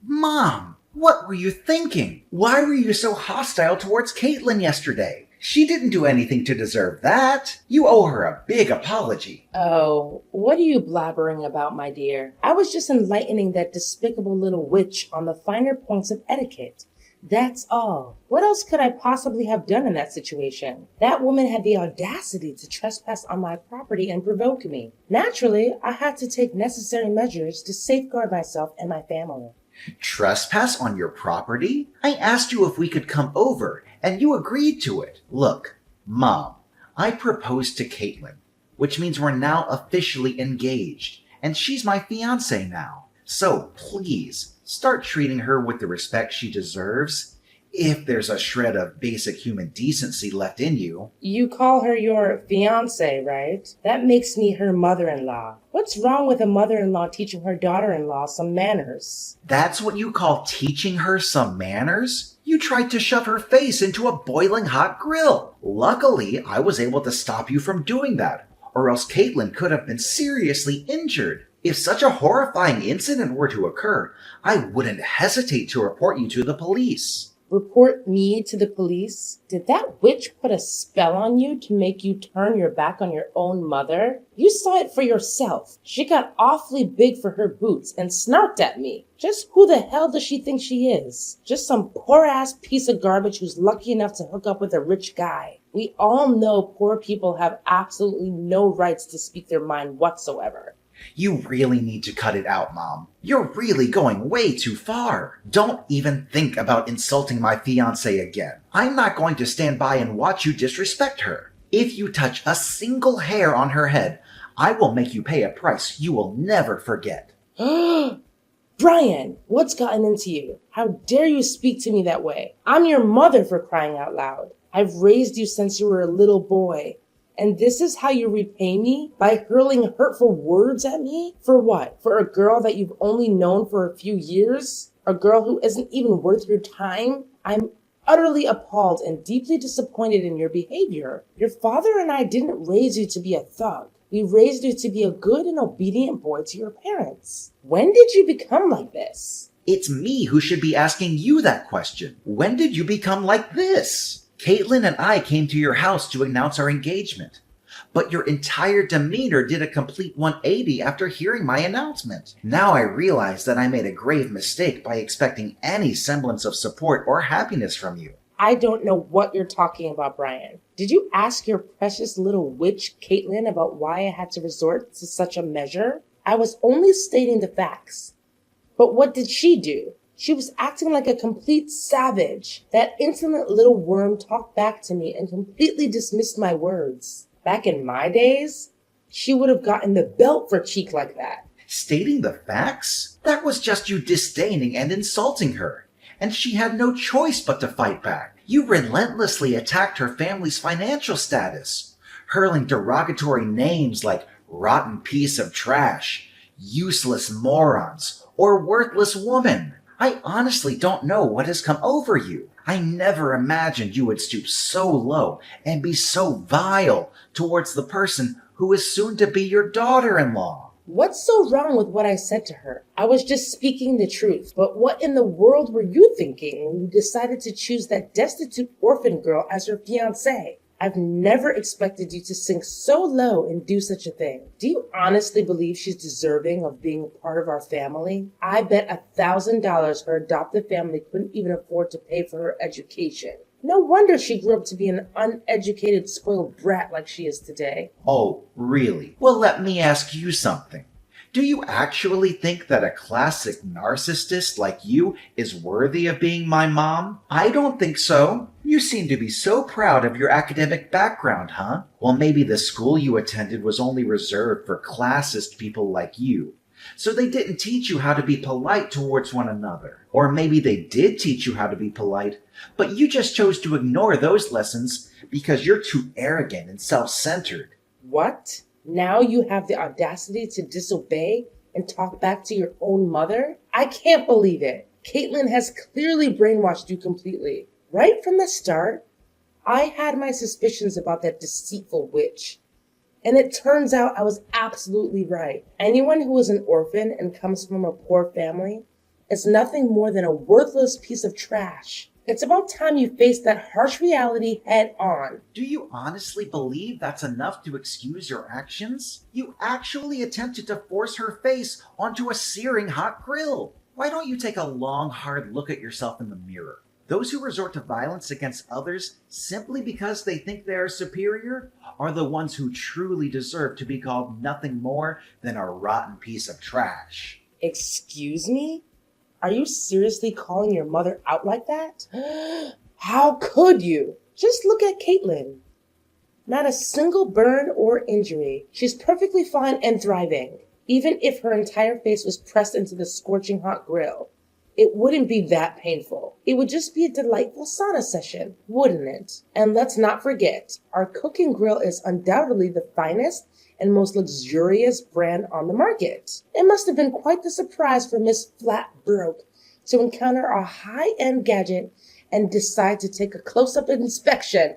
Mom, what were you thinking? Why were you so hostile towards Caitlin yesterday? She didn't do anything to deserve that. You owe her a big apology. Oh, what are you blabbering about, my dear? I was just enlightening that despicable little witch on the finer points of etiquette. That's all. What else could I possibly have done in that situation? That woman had the audacity to trespass on my property and provoke me. Naturally, I had to take necessary measures to safeguard myself and my family. Trespass on your property? I asked you if we could come over, and you agreed to it. Look, Mom, I proposed to Caitlin, which means we're now officially engaged, and she's my fiancé now. So please, start treating her with the respect she deserves, if there's a shred of basic human decency left in you. You call her your fiancé, right? That makes me her mother-in-law. What's wrong with a mother-in-law teaching her daughter-in-law some manners? That's what you call teaching her some manners? You tried to shove her face into a boiling hot grill. Luckily, I was able to stop you from doing that, or else Caitlin could have been seriously injured. If such a horrifying incident were to occur, I wouldn't hesitate to report you to the police. Report me to the police? Did that witch put a spell on you to make you turn your back on your own mother? You saw it for yourself. She got awfully big for her boots and snarked at me. Just who the hell does she think she is? Just some poor-ass piece of garbage who's lucky enough to hook up with a rich guy. We all know poor people have absolutely no rights to speak their mind whatsoever. You really need to cut it out, Mom. You're really going way too far. Don't even think about insulting my fiancée again. I'm not going to stand by and watch you disrespect her. If you touch a single hair on her head, I will make you pay a price you will never forget. Brian, what's gotten into you? How dare you speak to me that way? I'm your mother, for crying out loud. I've raised you since you were a little boy. And this is how you repay me? By hurling hurtful words at me? For what? For a girl that you've only known for a few years? A girl who isn't even worth your time? I'm utterly appalled and deeply disappointed in your behavior. Your father and I didn't raise you to be a thug. We raised you to be a good and obedient boy to your parents. When did you become like this? It's me who should be asking you that question. When did you become like this? Caitlin and I came to your house to announce our engagement, but your entire demeanor did a complete 180 after hearing my announcement. Now I realize that I made a grave mistake by expecting any semblance of support or happiness from you. I don't know what you're talking about, Brian. Did you ask your precious little witch, Caitlin, about why I had to resort to such a measure? I was only stating the facts. But what did she do? She was acting like a complete savage. That insolent little worm talked back to me and completely dismissed my words. Back in my days, she would have gotten the belt for cheek like that. Stating the facts? That was just you disdaining and insulting her, and she had no choice but to fight back. You relentlessly attacked her family's financial status, hurling derogatory names like rotten piece of trash, useless morons, or worthless woman. I honestly don't know what has come over you. I never imagined you would stoop so low and be so vile towards the person who is soon to be your daughter-in-law. What's so wrong with what I said to her? I was just speaking the truth. But what in the world were you thinking when you decided to choose that destitute orphan girl as your fiancée? I've never expected you to sink so low and do such a thing. Do you honestly believe she's deserving of being a part of our family? I bet $1,000 her adoptive family couldn't even afford to pay for her education. No wonder she grew up to be an uneducated, spoiled brat like she is today. Oh, really? Well, let me ask you something. Do you actually think that a classic narcissist like you is worthy of being my mom? I don't think so. You seem to be so proud of your academic background, huh? Well, maybe the school you attended was only reserved for classist people like you. So they didn't teach you how to be polite towards one another. Or maybe they did teach you how to be polite, but you just chose to ignore those lessons because you're too arrogant and self-centered. What? Now you have the audacity to disobey and talk back to your own mother? I can't believe it. Caitlin has clearly brainwashed you completely. Right from the start, I had my suspicions about that deceitful witch. And it turns out I was absolutely right. Anyone who is an orphan and comes from a poor family is nothing more than a worthless piece of trash. It's about time you face that harsh reality head on. Do you honestly believe that's enough to excuse your actions? You actually attempted to force her face onto a searing hot grill. Why don't you take a long, hard look at yourself in the mirror? Those who resort to violence against others simply because they think they are superior are the ones who truly deserve to be called nothing more than a rotten piece of trash. Excuse me? Are you seriously calling your mother out like that? How could you? Just look at Caitlin. Not a single burn or injury. She's perfectly fine and thriving. Even if her entire face was pressed into the scorching hot grill, it wouldn't be that painful. It would just be a delightful sauna session, wouldn't it? And let's not forget, our cooking grill is undoubtedly the finest and most luxurious brand on the market. It must have been quite the surprise for Miss Flatbroke to encounter our high-end gadget and decide to take a close-up inspection.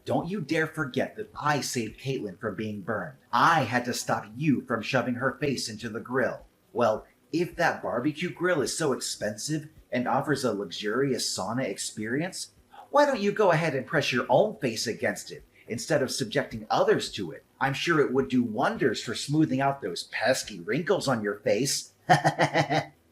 Don't you dare forget that I saved Caitlin from being burned. I had to stop you from shoving her face into the grill. Well, if that barbecue grill is so expensive and offers a luxurious sauna experience, why don't you go ahead and press your own face against it instead of subjecting others to it? I'm sure it would do wonders for smoothing out those pesky wrinkles on your face.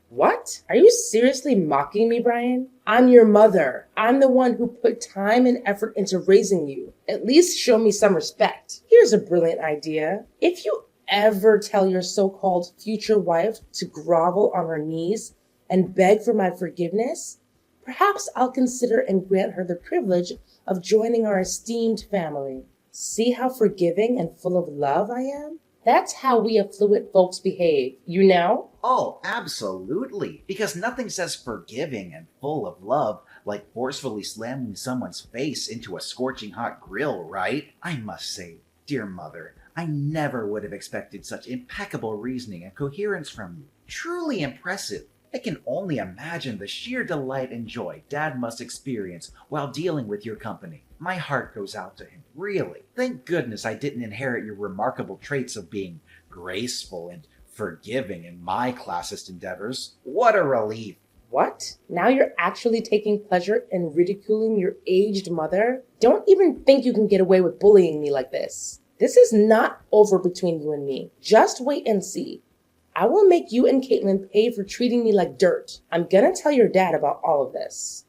What? Are you seriously mocking me, Brian? I'm your mother. I'm the one who put time and effort into raising you. At least show me some respect. Here's a brilliant idea. If you ever tell your so-called future wife to grovel on her knees and beg for my forgiveness, perhaps I'll consider and grant her the privilege of joining our esteemed family. See how forgiving and full of love I am? That's how we affluent folks behave, you know? Oh, absolutely. Because nothing says forgiving and full of love like forcefully slamming someone's face into a scorching hot grill, right? I must say, dear mother, I never would have expected such impeccable reasoning and coherence from you. Truly impressive. I can only imagine the sheer delight and joy Dad must experience while dealing with your company. My heart goes out to him, really. Thank goodness I didn't inherit your remarkable traits of being graceful and forgiving in my classist endeavors. What a relief. What? Now you're actually taking pleasure in ridiculing your aged mother? Don't even think you can get away with bullying me like this. This is not over between you and me. Just wait and see. I will make you and Caitlin pay for treating me like dirt. I'm gonna tell your dad about all of this.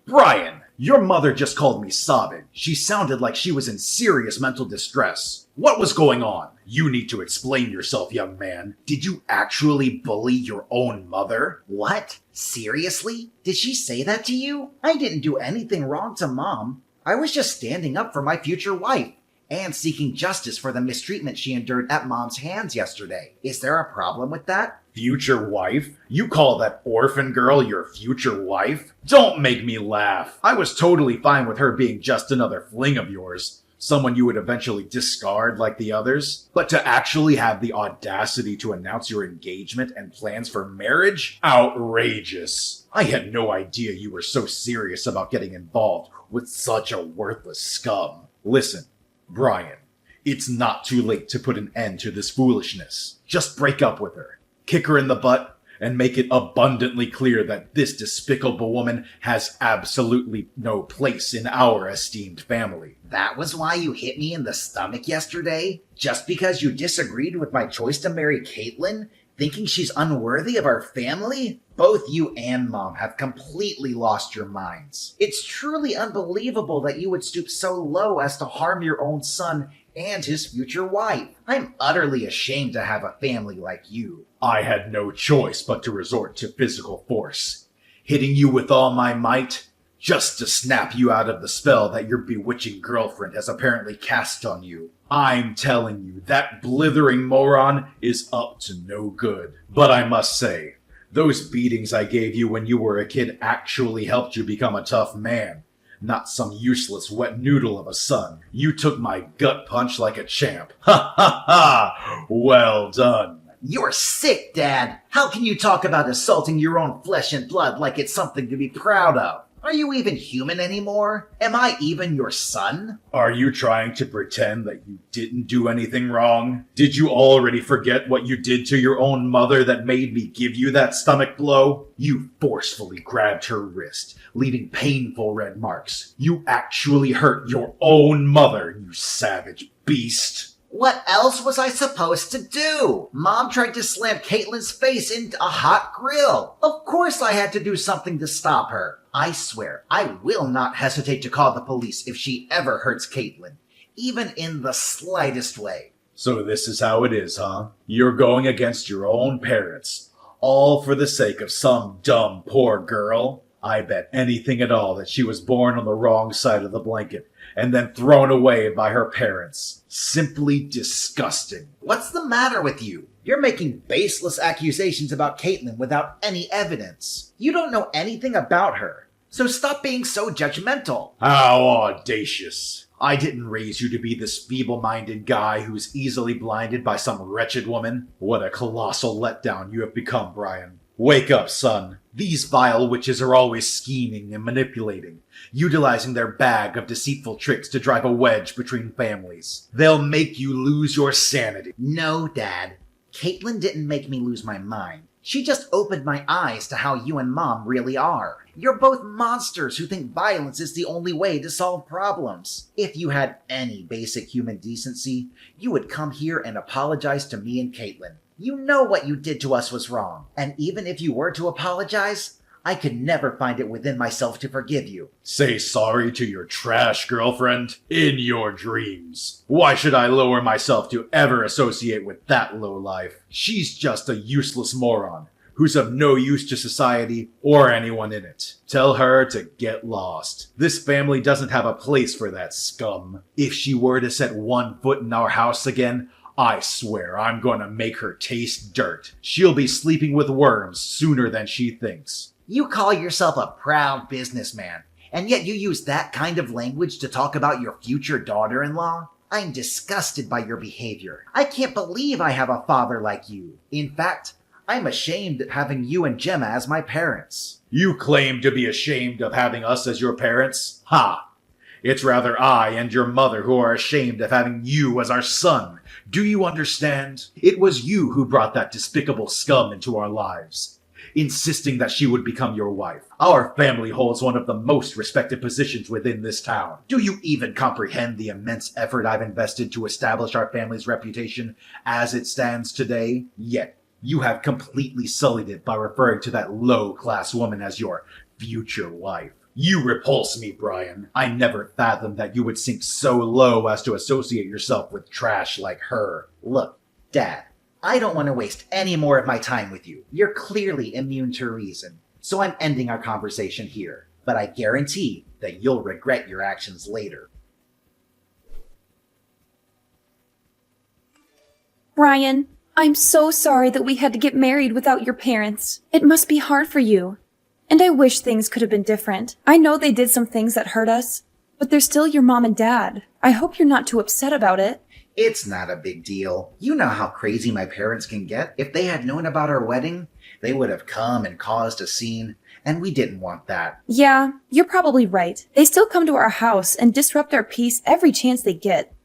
Brian, your mother just called me sobbing. She sounded like she was in serious mental distress. What was going on? You need to explain yourself, young man. Did you actually bully your own mother? What? Seriously? Did she say that to you? I didn't do anything wrong to Mom. I was just standing up for my future wife and seeking justice for the mistreatment she endured at Mom's hands yesterday. Is there a problem with that? Future wife? You call that orphan girl your future wife? Don't make me laugh. I was totally fine with her being just another fling of yours. Someone you would eventually discard like the others. But to actually have the audacity to announce your engagement and plans for marriage? Outrageous. I had no idea you were so serious about getting involved with such a worthless scum. Listen, Brian, it's not too late to put an end to this foolishness. Just break up with her, kick her in the butt, and make it abundantly clear that this despicable woman has absolutely no place in our esteemed family. That was why you hit me in the stomach yesterday? Just because you disagreed with my choice to marry Caitlin, thinking she's unworthy of our family? Both you and Mom have completely lost your minds. It's truly unbelievable that you would stoop so low as to harm your own son and his future wife. I'm utterly ashamed to have a family like you. I had no choice but to resort to physical force, hitting you with all my might, just to snap you out of the spell that your bewitching girlfriend has apparently cast on you. I'm telling you, that blithering moron is up to no good. But I must say, those beatings I gave you when you were a kid actually helped you become a tough man. Not some useless wet noodle of a son. You took my gut punch like a champ. Ha ha ha! Well done. You're sick, Dad. How can you talk about assaulting your own flesh and blood like it's something to be proud of? Are you even human anymore? Am I even your son? Are you trying to pretend that you didn't do anything wrong? Did you already forget what you did to your own mother that made me give you that stomach blow? You forcefully grabbed her wrist, leaving painful red marks. You actually hurt your own mother, you savage beast. What else was I supposed to do? Mom tried to slam Caitlin's face into a hot grill. Of course I had to do something to stop her. I swear, I will not hesitate to call the police if she ever hurts Caitlin, even in the slightest way. So this is how it is, huh? You're going against your own parents, all for the sake of some dumb poor girl? I bet anything at all that she was born on the wrong side of the blanket and then thrown away by her parents. Simply disgusting. What's the matter with you? You're making baseless accusations about Caitlin without any evidence. You don't know anything about her, so stop being so judgmental. How audacious. I didn't raise you to be this feeble-minded guy who's easily blinded by some wretched woman. What a colossal letdown you have become, Brian. Wake up, son. These vile witches are always scheming and manipulating, utilizing their bag of deceitful tricks to drive a wedge between families. They'll make you lose your sanity. No, Dad. Caitlin didn't make me lose my mind. She just opened my eyes to how you and Mom really are. You're both monsters who think violence is the only way to solve problems. If you had any basic human decency, you would come here and apologize to me and Caitlin. You know what you did to us was wrong, and even if you were to apologize, I could never find it within myself to forgive you. Say sorry to your trash girlfriend? In your dreams. Why should I lower myself to ever associate with that lowlife? She's just a useless moron who's of no use to society or anyone in it. Tell her to get lost. This family doesn't have a place for that scum. If she were to set one foot in our house again, I swear I'm gonna make her taste dirt. She'll be sleeping with worms sooner than she thinks. You call yourself a proud businessman, and yet you use that kind of language to talk about your future daughter-in-law? I'm disgusted by your behavior. I can't believe I have a father like you. In fact, I'm ashamed of having you and Gemma as my parents. You claim to be ashamed of having us as your parents? Ha! It's rather I and your mother who are ashamed of having you as our son. Do you understand? It was you who brought that despicable scum into our lives, insisting that she would become your wife. Our family holds one of the most respected positions within this town. Do you even comprehend the immense effort I've invested to establish our family's reputation as it stands today? Yet, you have completely sullied it by referring to that low-class woman as your future wife. You repulse me, Brian. I never fathomed that you would sink so low as to associate yourself with trash like her. Look, Dad, I don't want to waste any more of my time with you. You're clearly immune to reason, so I'm ending our conversation here. But I guarantee that you'll regret your actions later. Brian, I'm so sorry that we had to get married without your parents. It must be hard for you. And I wish things could have been different. I know they did some things that hurt us, but they're still your mom and dad. I hope you're not too upset about it. It's not a big deal. You know how crazy my parents can get. If they had known about our wedding, they would have come and caused a scene, and we didn't want that. Yeah, you're probably right. They still come to our house and disrupt our peace every chance they get.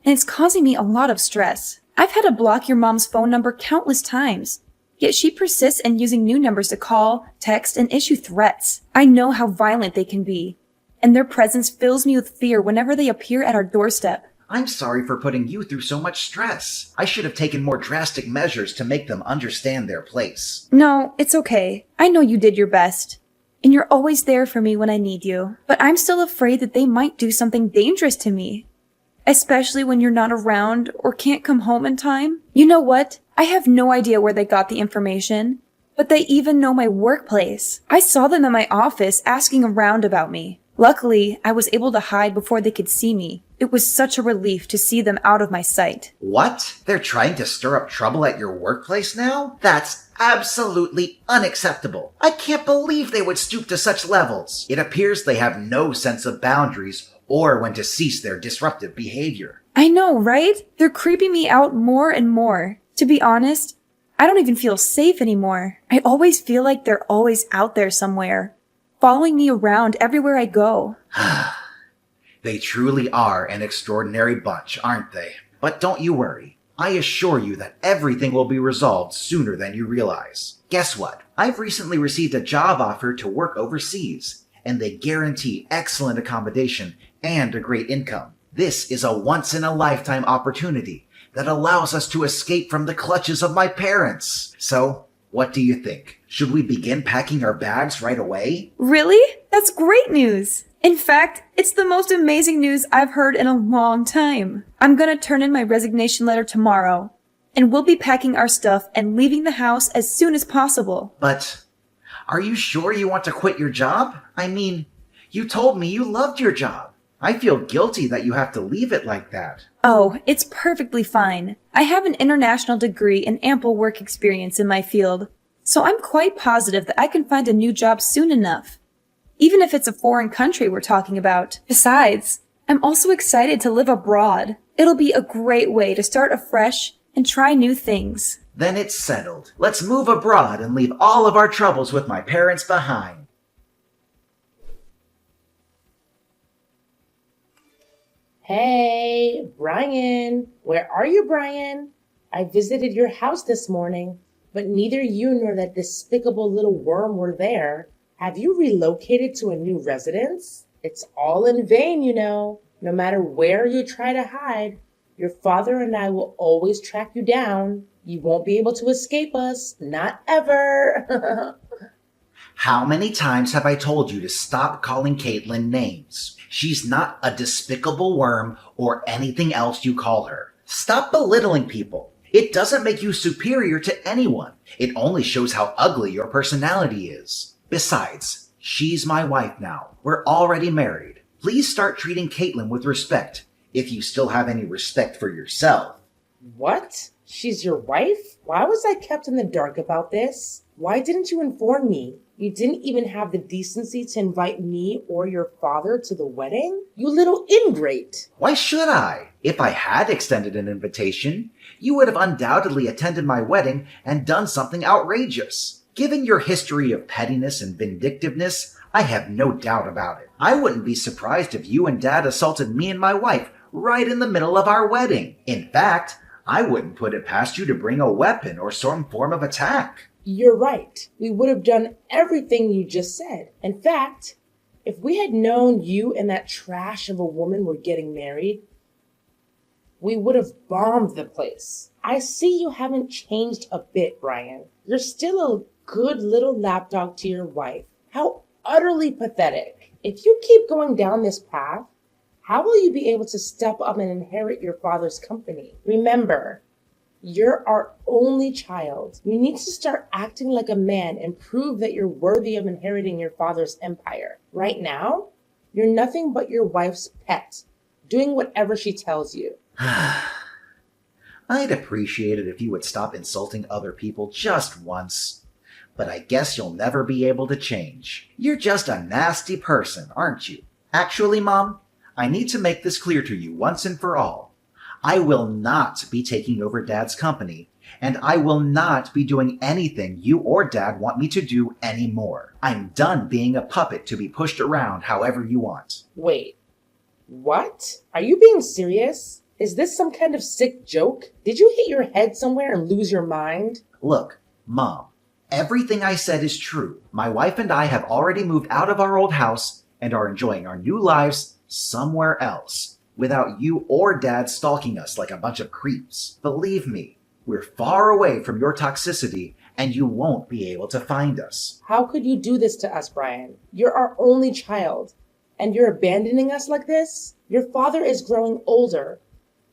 And it's causing me a lot of stress. I've had to block your mom's phone number countless times. Yet she persists in using new numbers to call, text, and issue threats. I know how violent they can be, and their presence fills me with fear whenever they appear at our doorstep. I'm sorry for putting you through so much stress. I should have taken more drastic measures to make them understand their place. No, it's okay. I know you did your best. And you're always there for me when I need you. But I'm still afraid that they might do something dangerous to me. Especially when you're not around or can't come home in time. You know what? I have no idea where they got the information, but they even know my workplace. I saw them in my office asking around about me. Luckily, I was able to hide before they could see me. It was such a relief to see them out of my sight. What? They're trying to stir up trouble at your workplace now? That's absolutely unacceptable. I can't believe they would stoop to such levels. It appears they have no sense of boundaries or when to cease their disruptive behavior. I know, right? They're creeping me out more and more. To be honest, I don't even feel safe anymore. I always feel like they're always out there somewhere. following me around everywhere I go. They truly are an extraordinary bunch, aren't they? But don't you worry. I assure you that everything will be resolved sooner than you realize. Guess what? I've recently received a job offer to work overseas, and they guarantee excellent accommodation and a great income. This is a once-in-a-lifetime opportunity that allows us to escape from the clutches of my parents. So, what do you think? Should we begin packing our bags right away? Really? That's great news! In fact, it's the most amazing news I've heard in a long time. I'm gonna turn in my resignation letter tomorrow, and we'll be packing our stuff and leaving the house as soon as possible. But, are you sure you want to quit your job? I mean, you told me you loved your job. I feel guilty that you have to leave it like that. Oh, it's perfectly fine. I have an international degree and ample work experience in my field, so I'm quite positive that I can find a new job soon enough. Even if it's a foreign country we're talking about. Besides, I'm also excited to live abroad. It'll be a great way to start afresh and try new things. Then it's settled. Let's move abroad and leave all of our troubles with my parents behind. Hey, Brian. Where are you, Brian? I visited your house this morning, but neither you nor that despicable little worm were there. Have you relocated to a new residence? It's all in vain, you know. No matter where you try to hide, your father and I will always track you down. You won't be able to escape us. Not ever. How many times have I told you to stop calling Caitlin names? She's not a despicable worm or anything else you call her. Stop belittling people. It doesn't make you superior to anyone. It only shows how ugly your personality is. Besides, she's my wife now. We're already married. Please start treating Caitlin with respect, if you still have any respect for yourself. What? She's your wife? Why was I kept in the dark about this? Why didn't you inform me? You didn't even have the decency to invite me or your father to the wedding? You little ingrate! Why should I? If I had extended an invitation, you would have undoubtedly attended my wedding and done something outrageous. Given your history of pettiness and vindictiveness, I have no doubt about it. I wouldn't be surprised if you and Dad assaulted me and my wife right in the middle of our wedding. In fact, I wouldn't put it past you to bring a weapon or some form of attack. You're right. We would have done everything you just said. In fact, if we had known you and that trash of a woman were getting married, we would have bombed the place. I see you haven't changed a bit, Brian. You're still a good little lapdog to your wife. How utterly pathetic. If you keep going down this path, how will you be able to step up and inherit your father's company? Remember, you're our only child. You need to start acting like a man and prove that you're worthy of inheriting your father's empire. Right now, you're nothing but your wife's pet, doing whatever she tells you. I'd appreciate it if you would stop insulting other people just once. But I guess you'll never be able to change. You're just a nasty person, aren't you? Actually, Mom, I need to make this clear to you once and for all. I will not be taking over Dad's company, and I will not be doing anything you or Dad want me to do anymore. I'm done being a puppet to be pushed around however you want. Wait, what? Are you being serious? Is this some kind of sick joke? Did you hit your head somewhere and lose your mind? Look, Mom, everything I said is true. My wife and I have already moved out of our old house and are enjoying our new lives somewhere else, without you or Dad stalking us like a bunch of creeps. Believe me, we're far away from your toxicity, and you won't be able to find us. How could you do this to us, Brian? You're our only child, and you're abandoning us like this? Your father is growing older,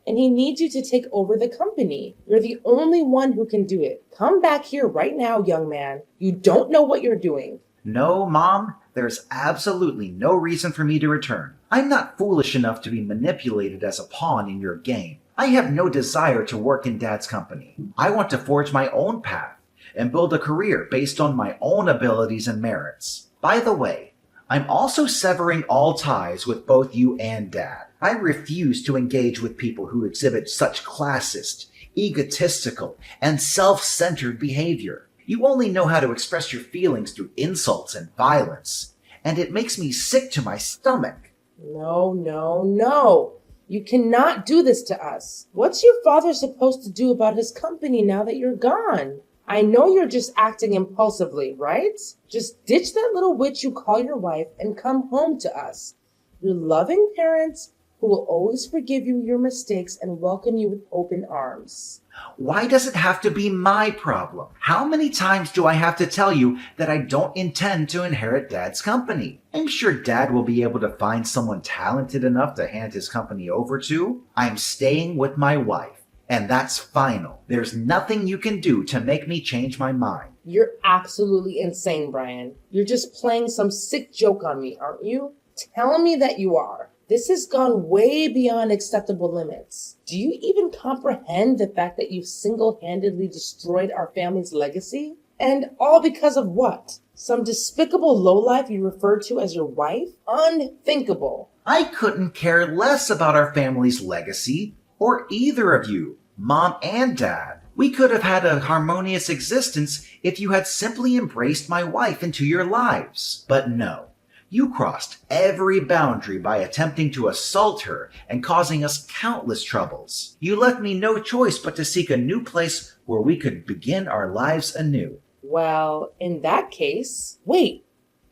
and he needs you to take over the company. You're the only one who can do it. Come back here right now, young man. You don't know what you're doing. No, Mom, there's absolutely no reason for me to return. I'm not foolish enough to be manipulated as a pawn in your game. I have no desire to work in Dad's company. I want to forge my own path and build a career based on my own abilities and merits. By the way, I'm also severing all ties with both you and Dad. I refuse to engage with people who exhibit such classist, egotistical, and self-centered behavior. You only know how to express your feelings through insults and violence, and it makes me sick to my stomach. No, no, no. You cannot do this to us. What's your father supposed to do about his company now that you're gone? I know you're just acting impulsively, right? Just ditch that little witch you call your wife and come home to us. Your loving parents who will always forgive you your mistakes and welcome you with open arms. Why does it have to be my problem? How many times do I have to tell you that I don't intend to inherit Dad's company? I'm sure Dad will be able to find someone talented enough to hand his company over to. I'm staying with my wife, and that's final. There's nothing you can do to make me change my mind. You're absolutely insane, Brian. You're just playing some sick joke on me, aren't you? Tell me that you are. This has gone way beyond acceptable limits. Do you even comprehend the fact that you've single-handedly destroyed our family's legacy? And all because of what? Some despicable lowlife you refer to as your wife? Unthinkable. I couldn't care less about our family's legacy, or either of you, Mom and Dad. We could have had a harmonious existence if you had simply embraced my wife into your lives. But no. You crossed every boundary by attempting to assault her and causing us countless troubles. You left me no choice but to seek a new place where we could begin our lives anew. Well, in that case, wait,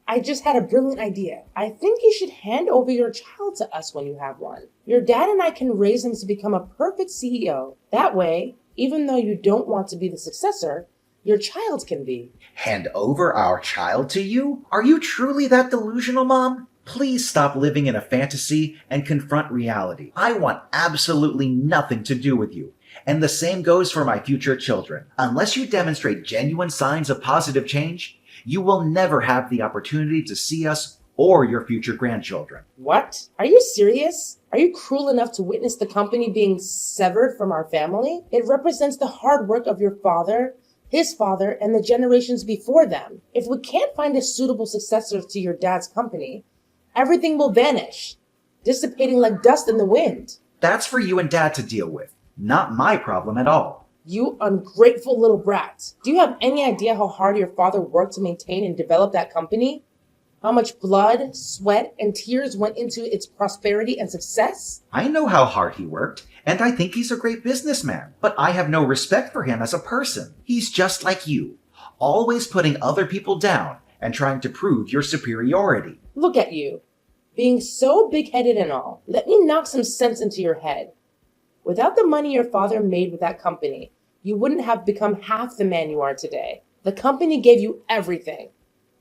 I just had a brilliant idea. I think you should hand over your child to us when you have one. Your dad and I can raise him to become a perfect CEO. That way, even though you don't want to be the successor, your child can be. Hand over our child to you? Are you truly that delusional, Mom? Please stop living in a fantasy and confront reality. I want absolutely nothing to do with you. And the same goes for my future children. Unless you demonstrate genuine signs of positive change, you will never have the opportunity to see us or your future grandchildren. What? Are you serious? Are you cruel enough to witness the company being severed from our family? It represents the hard work of your father, his father, and the generations before them. If we can't find a suitable successor to your dad's company, everything will vanish, dissipating like dust in the wind. That's for you and Dad to deal with, not my problem at all. You ungrateful little brat. Do you have any idea how hard your father worked to maintain and develop that company? How much blood, sweat, and tears went into its prosperity and success? I know how hard he worked, and I think he's a great businessman, but I have no respect for him as a person. He's just like you, always putting other people down and trying to prove your superiority. Look at you, being so big-headed and all. Let me knock some sense into your head. Without the money your father made with that company, you wouldn't have become half the man you are today. The company gave you everything.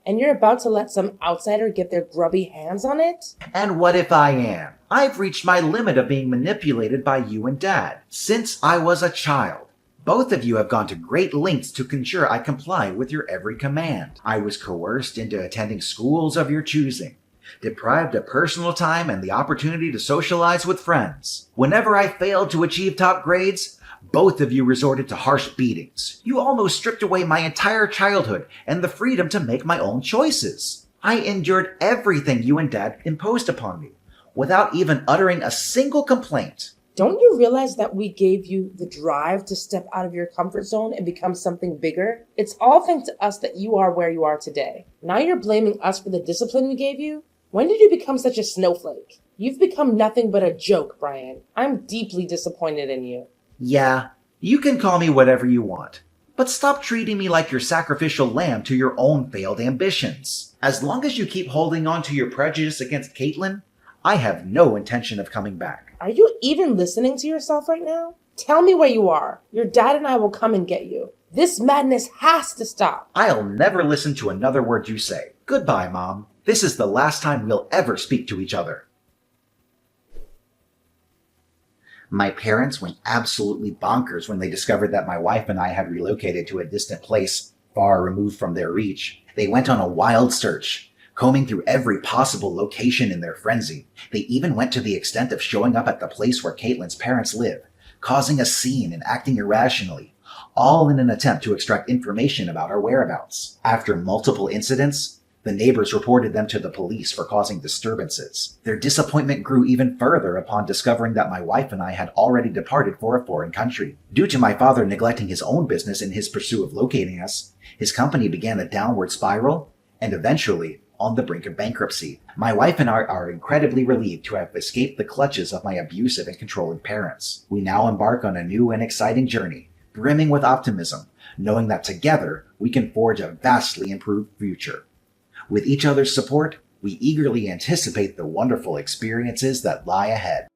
And you're about to let some outsider get their grubby hands on it? And what if I am? I've reached my limit of being manipulated by you and Dad since I was a child. Both of you have gone to great lengths to ensure I comply with your every command. I was coerced into attending schools of your choosing, deprived of personal time and the opportunity to socialize with friends. Whenever I failed to achieve top grades, both of you resorted to harsh beatings. You almost stripped away my entire childhood and the freedom to make my own choices. I endured everything you and Dad imposed upon me, without even uttering a single complaint. Don't you realize that we gave you the drive to step out of your comfort zone and become something bigger? It's all thanks to us that you are where you are today. Now you're blaming us for the discipline we gave you? When did you become such a snowflake? You've become nothing but a joke, Brian. I'm deeply disappointed in you. Yeah, you can call me whatever you want, but stop treating me like your sacrificial lamb to your own failed ambitions. As long as you keep holding on to your prejudice against Caitlin, I have no intention of coming back. Are you even listening to yourself right now? Tell me where you are. Your dad and I will come and get you. This madness has to stop. I'll never listen to another word you say. Goodbye, Mom. This is the last time we'll ever speak to each other. My parents went absolutely bonkers when they discovered that my wife and I had relocated to a distant place far removed from their reach. They went on a wild search, combing through every possible location in their frenzy. They even went to the extent of showing up at the place where Caitlin's parents live, causing a scene and acting irrationally, all in an attempt to extract information about our whereabouts. After multiple incidents, the neighbors reported them to the police for causing disturbances. Their disappointment grew even further upon discovering that my wife and I had already departed for a foreign country. Due to my father neglecting his own business in his pursuit of locating us, his company began a downward spiral and eventually on the brink of bankruptcy. My wife and I are incredibly relieved to have escaped the clutches of my abusive and controlling parents. We now embark on a new and exciting journey, brimming with optimism, knowing that together we can forge a vastly improved future. With each other's support, we eagerly anticipate the wonderful experiences that lie ahead.